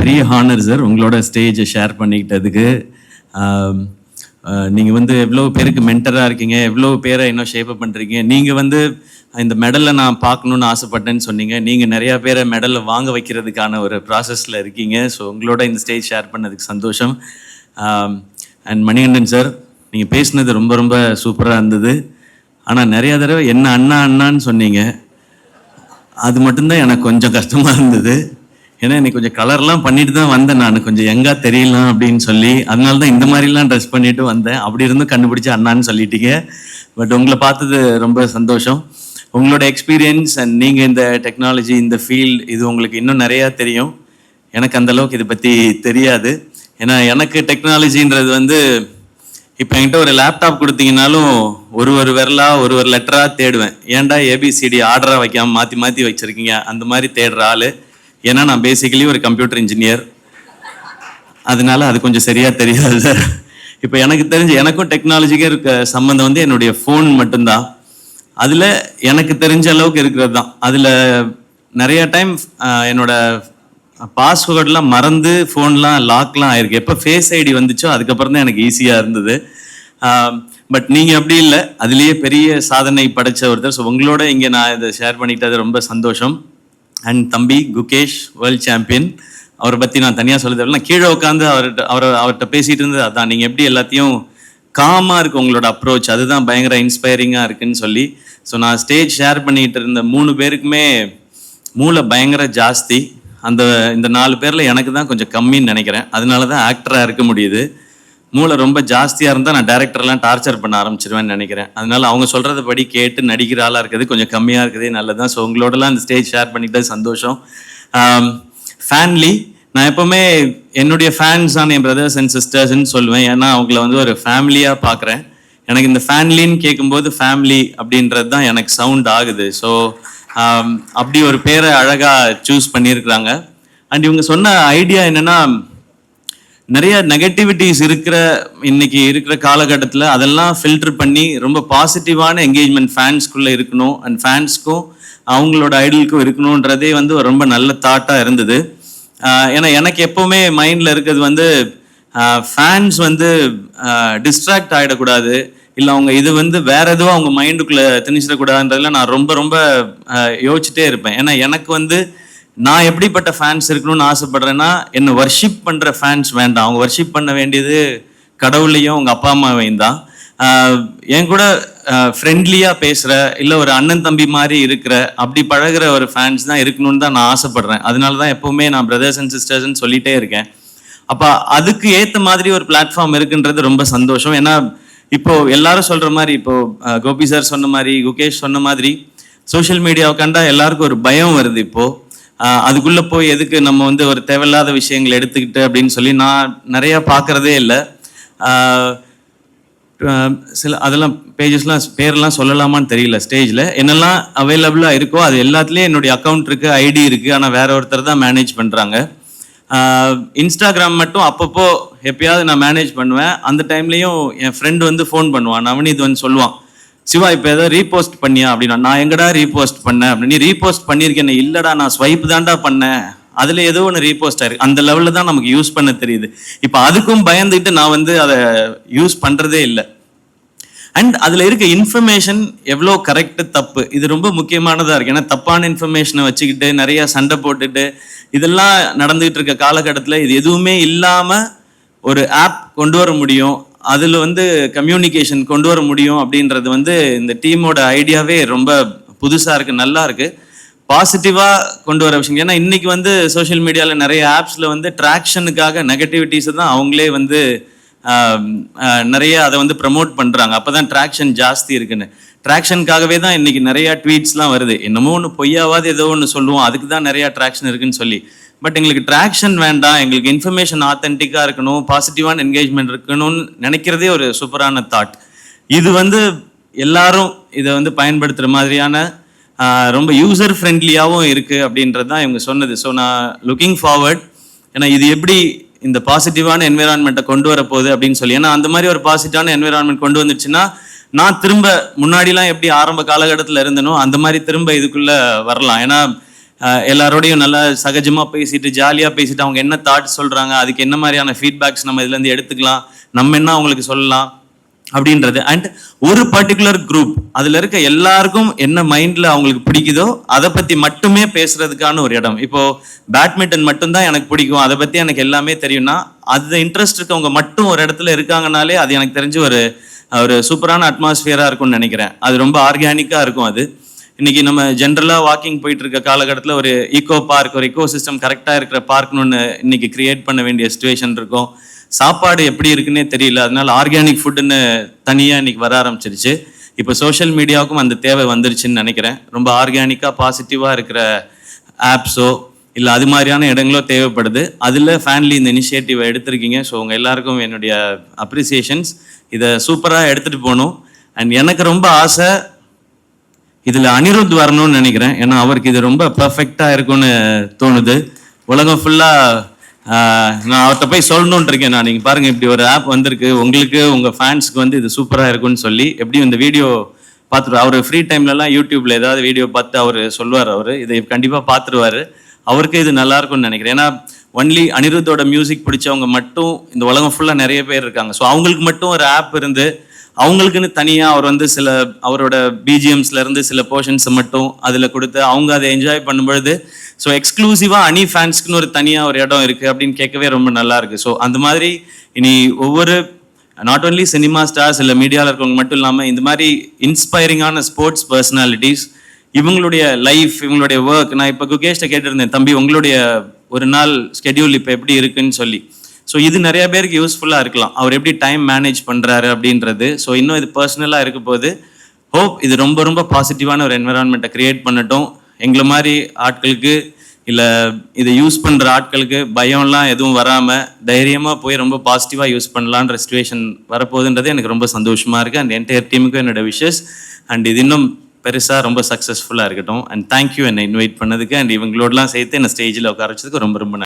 பெரிய honour sir உங்களோட ஸ்டேஜை ஷேர் பண்ணிக்கிட்டதுக்கு. நீங்கள் வந்து எவ்வளோ பேருக்கு மென்டராக இருக்கீங்க, எவ்வளோ பேரை இன்னும் ஷேப்பப் பண்ணுறீங்க. நீங்கள் வந்து இந்த மெடலை நான் பார்க்கணுன்னு ஆசைப்பட்டேன்னு சொன்னீங்க. நீங்கள் நிறையா பேரை மெடலை வாங்க வைக்கிறதுக்கான ஒரு ப்ராசஸில் இருக்கீங்க. ஸோ உங்களோட இந்த ஸ்டேஜ் ஷேர் பண்ணதுக்கு சந்தோஷம். அண்ட் மணிகண்டன் சார், நீங்கள் பேசுனது ரொம்ப ரொம்ப சூப்பராக இருந்தது. ஆனால் நிறையா தடவை என்ன அண்ணா அண்ணான்னு சொன்னீங்க. அது மட்டும்தான் எனக்கு கொஞ்சம் கஷ்டமாக இருந்தது. ஏன்னா எனக்கு கொஞ்சம் கலர்லாம் பண்ணிட்டு தான் வந்தேன், நான் கொஞ்சம் எங்கா தெரியலாம் அப்படின்னு சொல்லி. அதனால தான் இந்த மாதிரிலாம் ட்ரெஸ் பண்ணிட்டு வந்தேன். அப்படி இருந்தும் கண்டுபிடிச்சி அண்ணான்னு சொல்லிட்டீங்க. பட் உங்களை பார்த்தது ரொம்ப சந்தோஷம். உங்களோட எக்ஸ்பீரியன்ஸ் அண்ட் நீங்கள் இந்த டெக்னாலஜி, இந்த ஃபீல்டு, இது உங்களுக்கு இன்னும் நிறையா தெரியும். எனக்கு அந்தளவுக்கு இதை பற்றி தெரியாது. ஏன்னா எனக்கு டெக்னாலஜின்றது வந்து இப்போ என்கிட்ட ஒரு லேப்டாப் கொடுத்தீங்கன்னாலும் ஒரு விரலாக ஒரு லெட்டராக தேடுவேன். ஏன்டா ஏபிசிடி ஆர்டராக வைக்காமல் மாற்றி மாற்றி வச்சுருக்கீங்க அந்த மாதிரி தேடுற ஆள். ஏன்னா நான் பேசிக்கலி ஒரு கம்ப்யூட்டர் இன்ஜினியர், அதனால அது கொஞ்சம் சரியாக தெரியாது சார். இப்போ எனக்கு தெரிஞ்ச எனக்கும் டெக்னாலஜிக்கும் இருக்க சம்மந்தம் வந்து என்னுடைய ஃபோன் மட்டும்தான். அதில் எனக்கு தெரிஞ்ச அளவுக்கு இருக்கிறது தான். அதில் நிறைய டைம் என்னோட பாஸ்வேர்டெலாம் மறந்து ஃபோன்லாம் லாக்லாம் ஆயிருக்கு. எப்போ ஃபேஸ் ஐடி வந்துச்சோ அதுக்கப்புறம் தான் எனக்கு ஈஸியாக இருந்தது. பட் நீங்கள் அப்படி இல்லை, அதுலேயே பெரிய சாதனை படைச்ச ஒருத்தர். ஸோ உங்களோட இங்கே நான் இதை ஷேர் பண்ணிக்கிட்டது ரொம்ப சந்தோஷம். அண்ட் தம்பி குகேஷ், வேர்ல்ட் சாம்பியன், அவரை பற்றி நான் தனியாக சொல்ல தேவையில்லை. நான் கீழே உட்காந்து அவர்கிட்ட பேசிகிட்டு இருந்தது அதான். நீங்கள் எப்படி எல்லாத்தையும் காமாக இருக்குது உங்களோட அப்ரோச், அதுதான் பயங்கர இன்ஸ்பைரிங்காக இருக்குன்னு சொல்லி. ஸோ நான் ஸ்டேஜ் ஷேர் பண்ணிக்கிட்டு இருந்த 3 பேருக்குமே மூளை பயங்கர ஜாஸ்தி. இந்த 4 பேரில் எனக்கு தான் கொஞ்சம் கம்மின்னு நினைக்கிறேன். அதனால தான் ஆக்டராக இருக்க முடியுது. மூளை ரொம்ப ஜாஸ்தியாக இருந்தால் நான் டேரக்டர்லாம் டார்ச்சர் பண்ண ஆரம்பிச்சிருவேன்னு நினைக்கிறேன். அதனால அவங்க சொல்கிறத படி கேட்டு நடிக்கிற ஆளாக இருக்குது கொஞ்சம் கம்மியாக இருக்குதே நல்லதான். ஸோ உங்களோடலாம் இந்த ஸ்டேஜ் ஷேர் பண்ணிக்கிட்டது சந்தோஷம். ஃபேன்லி, நான் எப்போவுமே என்னுடைய ஃபேன்ஸான என் பிரதர்ஸ் அண்ட் சிஸ்டர்ஸ்ன்னு சொல்லுவேன். ஏன்னா அவங்கள வந்து ஒரு ஃபேமிலியாக பார்க்குறேன். எனக்கு இந்த ஃபேன்லின்னு கேட்கும்போது ஃபேமிலி அப்படின்றது தான் எனக்கு சவுண்ட் ஆகுது. ஸோ அப்படி ஒரு பேரை அழகாக சூஸ் பண்ணியிருக்கிறாங்க. அண்ட் இவங்க சொன்ன ஐடியா என்னென்னா, நிறைய நெகட்டிவிட்டிஸ் இன்னைக்கு இருக்கிற காலகட்டத்தில் அதெல்லாம் ஃபில்டர் பண்ணி ரொம்ப பாசிட்டிவான என்கேஜ்மெண்ட் ஃபேன்ஸ்குள்ளே இருக்கணும் அண்ட் ஃபேன்ஸ்க்கும் அவங்களோட ஐடலுக்கும் இருக்கணுன்றதே வந்து ரொம்ப நல்ல தாட்டாக இருந்தது. ஏன்னா எனக்கு எப்போவுமே மைண்டில் இருக்கிறது வந்து ஃபேன்ஸ் வந்து டிஸ்ட்ராக்ட் ஆகிடக்கூடாது, இல்லை அவங்க இது வந்து வேற எதுவும் அவங்க மைண்டுக்குள்ளே திணிச்சிடக்கூடாதுன்றதுல நான் ரொம்ப ரொம்ப யோசிச்சுட்டே இருப்பேன். ஏன்னா எனக்கு வந்து நான் எப்படிப்பட்ட ஃபேன்ஸ் இருக்கணும்னு ஆசைப்படுறேன்னா, என்னை வர்ஷிப் பண்ணுற ஃபேன்ஸ் வேண்டாம். அவங்க வர்ஷிப் பண்ண வேண்டியது கடவுளையும் அவங்க அப்பா அம்மாவையும் தான். என் கூட ஃப்ரெண்ட்லியாக பேசுகிற, இல்லை ஒரு அண்ணன் தம்பி மாதிரி இருக்கிற, அப்படி பழகிற ஒரு ஃபேன்ஸ் தான் இருக்கணும்னு தான் நான் ஆசைப்படுறேன். அதனால தான் எப்போவுமே நான் பிரதர்ஸ் அண்ட் சிஸ்டர்ஸ்ன்னு சொல்லிகிட்டே இருக்கேன். அப்போ அதுக்கு ஏற்ற மாதிரி ஒரு பிளாட்ஃபார்ம் இருக்குன்றது ரொம்ப சந்தோஷம். ஏன்னா இப்போ எல்லாரும் சொல்கிற மாதிரி, இப்போ கோபி சார் சொன்ன மாதிரி, குகேஷ் சொன்ன மாதிரி, சோஷியல் மீடியாவை கண்டா எல்லாருக்கும் ஒரு பயம் வருது. இப்போது அதுக்குள்ளே போய் எதுக்கு நம்ம வந்து ஒரு தேவையில்லாத விஷயங்களை எடுத்துக்கிட்டு அப்படின்னு சொல்லி நான் நிறையா பார்க்குறதே இல்லை. சில அதெல்லாம் பேஜஸ்லாம் பேரெல்லாம் சொல்லலாமான்னு தெரியல. ஸ்டேஜில் என்னெல்லாம் அவைலபிளாக இருக்கோ அது எல்லாத்துலேயும் என்னுடைய அக்கௌண்ட் இருக்குது, ஐடி இருக்குது. ஆனால் வேற ஒருத்தர் தான் மேனேஜ் பண்ணுறாங்க. இன்ஸ்டாகிராம் மட்டும் அப்பப்போ எப்பயாவது நான் மேனேஜ் பண்ணுவேன். அந்த டைம்லேயும் என் ஃப்ரெண்டு வந்து ஃபோன் பண்ணுவான், நவனீத் வந்து சொல்லுவான், சிவா இப்போ ஏதோ ரீபோஸ்ட் பண்ணியா அப்படின்னா. நான் எங்கடா ரீபோஸ்ட் பண்ணேன் அப்படின்னு. நீ ரீபோஸ்ட் பண்ணியிருக்கேன். இல்லைடா நான் ஸ்வைப் தான்டா பண்ணேன், அதில் ஏதோ ஒன்று ரீபோஸ்ட் ஆயிருக்கு. அந்த லெவலில் தான் நமக்கு யூஸ் பண்ண தெரியுது. இப்போ அதுக்கும் பயந்துட்டு நான் வந்து அதை யூஸ் பண்ணுறதே இல்லை. அண்ட் அதில் இருக்க இன்ஃபர்மேஷன் எவ்வளோ கரெக்டு தப்பு, இது ரொம்ப முக்கியமானதாக இருக்குது. ஏன்னா தப்பான இன்ஃபர்மேஷனை வச்சுக்கிட்டு நிறையா சண்டை போட்டுட்டு இதெல்லாம் நடந்துகிட்டு இருக்க காலகட்டத்தில் இது எதுவுமே இல்லாமல் ஒரு ஆப் கொண்டு வர முடியும், அதில் வந்து கம்யூனிகேஷன் கொண்டு வர முடியும் அப்படின்றது வந்து இந்த டீமோட ஐடியாவே ரொம்ப புதுசாக இருக்குது, நல்லா இருக்குது, பாசிட்டிவாக கொண்டு வர விஷயம். ஏன்னா இன்றைக்கி வந்து சோஷியல் மீடியாவில் நிறைய ஆப்ஸில் வந்து ட்ராக்ஷனுக்காக நெகட்டிவிட்டிஸை தான் அவங்களே வந்து நிறைய அதை வந்து ப்ரமோட் பண்ணுறாங்க. அப்போ தான் ட்ராக்ஷன் ஜாஸ்தி இருக்குன்னு. ட்ராக்ஷனுக்காகவே தான் இன்றைக்கி நிறையா ட்வீட்ஸ்லாம் வருது. என்னமோ ஒன்று பொய்யாவது ஏதோ ஒன்று சொல்லுவோம், அதுக்கு தான் நிறையா ட்ராக்ஷன் இருக்குன்னு சொல்லி. பட் எங்களுக்கு ட்ராக்ஷன் வேண்டாம், எங்களுக்கு இன்ஃபர்மேஷன் ஆத்தென்டிக்காக இருக்கணும், பாசிட்டிவான என்கேஜ்மெண்ட் இருக்கணும்னு நினைக்கிறதே ஒரு சூப்பரான தாட். இது வந்து எல்லாரும் இதை வந்து பயன்படுத்துகிற மாதிரியான ரொம்ப யூசர் ஃப்ரெண்ட்லியாகவும் இருக்குது அப்படின்றது தான் இவங்க சொன்னது. ஸோ நான் லுக்கிங் ஃபார்வர்ட், ஏன்னா இது எப்படி இந்த பாசிட்டிவான என்விரான்மெண்ட்டை கொண்டு வரப்போகுது அப்படின்னு சொல்லி. ஏன்னா அந்த மாதிரி ஒரு பாசிட்டிவான என்விரான்மெண்ட் கொண்டு வந்துச்சுன்னா நான் திரும்ப முன்னாடிலாம் எப்படி ஆரம்ப காலகட்டத்தில் இருந்தனோ அந்த மாதிரி திரும்ப இதுக்குள்ளே வரலாம். ஏன்னா எல்லாரோடையும் நல்லா சகஜமாக பேசிட்டு ஜாலியாக பேசிட்டு அவங்க என்ன தாட் சொல்கிறாங்க, அதுக்கு என்ன மாதிரியான ஃபீட்பேக்ஸ் நம்ம இதுலேருந்து எடுத்துக்கலாம், நம்ம என்ன அவங்களுக்கு சொல்லலாம் அப்படின்றது. அண்ட் ஒரு பர்டிகுலர் குரூப் அதில் இருக்க எல்லாருக்கும் என்ன மைண்டில் அவங்களுக்கு பிடிக்குதோ அதை பற்றி மட்டுமே பேசுறதுக்கான ஒரு இடம். இப்போ பேட்மிண்டன் மட்டும்தான் எனக்கு பிடிக்கும், அதை பற்றி எனக்கு எல்லாமே தெரியும்னா, அது இன்ட்ரெஸ்ட் இருக்கவங்க மட்டும் ஒரு இடத்துல இருக்காங்கனாலே அது எனக்கு தெரிஞ்சு ஒரு ஒரு சூப்பரான அட்மாஸ்பியராக இருக்கும்னு நினைக்கிறேன். அது ரொம்ப ஆர்கானிக்காக இருக்கும். அது இன்னைக்கு நம்ம ஜென்ரலாக வாக்கிங் போயிட்டு இருக்க காலகட்டத்தில் ஒரு ஈகோ பார்க், ஒரு ஈகோ சிஸ்டம் கரெக்டாக இருக்கிற பார்க்னு ஒன்று இன்னைக்கு கிரியேட் பண்ண வேண்டிய சுச்சுவேஷன் இருக்கும். சாப்பாடு எப்படி இருக்குன்னே தெரியல, அதனால ஆர்கானிக் ஃபுட்டுன்னு தனியாக இன்னைக்கு வர ஆரம்பிச்சிருச்சு. இப்போ சோஷியல் மீடியாவுக்கும் அந்த தேவை வந்துருச்சுன்னு நினைக்கிறேன். ரொம்ப ஆர்கானிக்காக பாசிட்டிவாக இருக்கிற ஆப்ஸோ இல்லை அது மாதிரியான இடங்களோ தேவைப்படுது. அதில் ஃபேன்லி இந்த இனிஷியேட்டிவை எடுத்திருக்கீங்க. ஸோ உங்கள் எல்லாருக்கும் என்னுடைய அப்ரிசியேஷன்ஸ். இதை சூப்பராக எடுத்துகிட்டு போகணும். அண்ட் எனக்கு ரொம்ப ஆசை இதில் அனிருத் வரணும்னு நினைக்கிறேன். ஏன்னா அவருக்கு இது ரொம்ப பர்ஃபெக்டாக இருக்கும்னு தோணுது. உலகம் ஃபுல்லாக நான் அவர்கிட்ட போய் சொல்லணுன்ட்டு இருக்கேன். நான் நீங்கள் பாருங்கள், இப்படி ஒரு ஆப் வந்திருக்கு, உங்களுக்கு உங்கள் ஃபேன்ஸுக்கு வந்து இது சூப்பராக இருக்குன்னு சொல்லி எப்படியும் இந்த வீடியோ பார்த்துருவார். அவர் ஃப்ரீ டைம்லலாம் யூடியூப்பில் ஏதாவது வீடியோ பார்த்து அவர் சொல்லுவார். அவர் இதை கண்டிப்பாக பார்த்துருவார். அவருக்கு இது நல்லா இருக்கும்னு நினைக்கிறேன். ஏன்னா ஒன்லி அனிருத்தோட மியூசிக் பிடிச்சவங்க மட்டும் இந்த உலகம் ஃபுல்லாக நிறைய பேர் இருக்காங்க. ஸோ அவங்களுக்கு மட்டும் ஒரு ஆப் இருந்து அவங்களுக்குன்னு தனியாக அவர் வந்து சில அவரோட பிஜிஎம்ஸ்லேருந்து சில போர்ஷன்ஸை மட்டும் அதில் கொடுத்து அவங்க அதை என்ஜாய் பண்ணும்பொழுது, ஸோ எக்ஸ்க்ளூசிவாக அனி ஃபேன்ஸ்க்குன்னு ஒரு தனியாக ஒரு இடம் இருக்குது அப்படின்னு கேட்கவே ரொம்ப நல்லா இருக்குது. ஸோ அந்த மாதிரி இனி ஒவ்வொரு நாட் ஓன்லி சினிமா ஸ்டார்ஸ் இல்லை மீடியாவில் இருக்கவங்க மட்டும் இல்லாமல் இந்த மாதிரி இன்ஸ்பைரிங்கான ஸ்போர்ட்ஸ் பர்சனாலிட்டிஸ் இவங்களுடைய லைஃப், இவங்களுடைய ஒர்க், நான் இப்போ குகேஷ்ட கேட்டிருந்தேன், தம்பி உங்களுடைய ஒரு நாள் ஸ்கெடியூல் இப்போ எப்படி இருக்குன்னு சொல்லி. ஸோ இது நிறைய பேருக்கு யூஸ்ஃபுல்லாக இருக்கலாம், அவர் எப்படி டைம் மேனேஜ் பண்ணுறாரு அப்படின்றது. ஸோ இன்னும் இது பர்சனலாக இருக்க போது ஹோப் இது ரொம்ப ரொம்ப பாசிட்டிவான ஒரு என்விரான்மெண்ட்டை க்ரியேட் பண்ணட்டும். எங்களை மாதிரி ஆட்களுக்கு இல்லை இதை யூஸ் பண்ணுற ஆட்களுக்கு பயம்லாம் எதுவும் வராமல் தைரியமாக போய் ரொம்ப பாசிட்டிவாக யூஸ் பண்ணலான்ற சிச்சுவேஷன் வரப்போகுதுன்றது எனக்கு ரொம்ப சந்தோஷமாக இருக்குது. அண்ட் என்டையர் டீமுக்கும் என்னோட விஷஸ். அண்ட் இது இன்னும் பெருசாக ரொம்ப சக்ஸஸ்ஃபுல்லாக இருக்கட்டும். அண்ட் தேங்க்யூ என்னை இன்வைட் பண்ணதுக்கு. அண்ட் இவங்களோடலாம் சேர்த்து என்னை ஸ்டேஜில் உட்கார வச்சதுக்கு ரொம்ப ரொம்ப